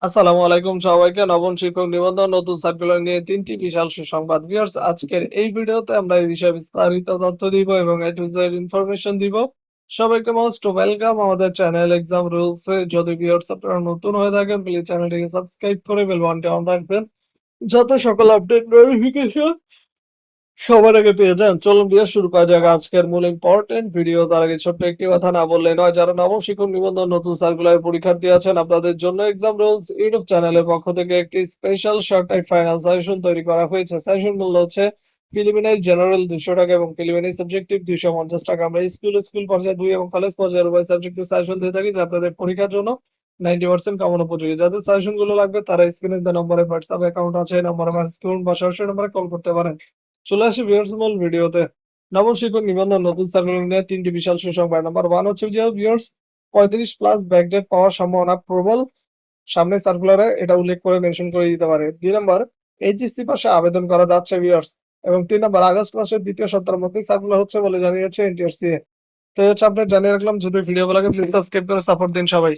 আসসালামু আলাইকুম সবাইকে। নবম শিক্ষক নিবন্ধন নতুন সার্কুলার নিয়ে ৩টি বিশাল সুসংবাদ। ভিউয়ার্স, আজকের এই ভিডিওতে আমরা এই বিষয়ে বিস্তারিত তথ্য দিব এবং A to Z ইনফরমেশন দিব। সবাইকে মোস্ট ওয়েলকাম আমাদের চ্যানেল এক্সাম রুলস এ। যদি ভিউয়ার্স আপনারা নতুন হয়ে থাকেন প্লিজ চ্যানেলটিকে সাবস্ক্রাইব করে বেল বাটনটি অন রাখবেন, যাতে সকল আপডেট নোটিফিকেশন সবার আগে পেয়ে যান। চলুন দিয়ে শুরু করা যাক আজকের মূল ইম্পর্টেন্ট ভিডিও। তার আগে ছোট্ট একটি কথা না বললে নয়, যারা নবম শিক্ষক নিবন্ধন নতুন সার্কুলার পরীক্ষার্থী আছেন, আপনাদের জন্য এক্সাম রুলস ইউটিউব চ্যানেলের পক্ষ থেকে একটি special short type final suggestion তৈরি করা হয়েছে। সাজেশন মূল্য হচ্ছে প্রিলিমিনারি জেনারেল 200 টাকা এবং প্রিলিমিনারি সাবজেক্টিভ 250 টাকা। আমরা স্কুল পর্যায়ে 2 এবং কলেজ পর্যায়ের উভয় সাবজেক্টের সাজেশন দিয়ে থাকি, যা আপনাদের পরীক্ষার জন্য 90% কমন উপযোগী। যাদের সাজেশন গুলো লাগবে তারা স্ক্রিনে দেওয়া নম্বরে হোয়াটসঅ্যাপ অ্যাকাউন্ট আছে, এই নম্বরে মেসেজ করুন বা সরাসরি নম্বরে কল করতে পারেন। চলে আসি ভিউয়ার্স মূল ভিডিওতে। নবম শিক্ষক নিবন্ধন নতুন সার্কুলার নিয়ে ৩টি বিশাল সুসংবাদ। নাম্বার 1 হচ্ছে যে ভিউয়ার্স 35 প্লাস ব্যাকডেট পাওয়ার সম্ভাবনা প্রবল। সামনের সার্কুলারে এটা উল্লেখ করে মেনশন করে দিতে পারে। 2 নাম্বার, এইচএসসি পাশে আবেদন করা যাচ্ছে ভিউয়ার্স। এবং 3 নাম্বার, আগস্ট মাসের দ্বিতীয় সপ্তাহের মধ্যেই সার্কুলার হচ্ছে বলে জানিয়েছে এনটিআরসি। তো হচ্ছে আপনাদের জানিয়ে রাখলাম। যদি ভিডিও ভালো লাগে প্লিজ সাবস্ক্রাইব করে সাপোর্ট দিন সবাই।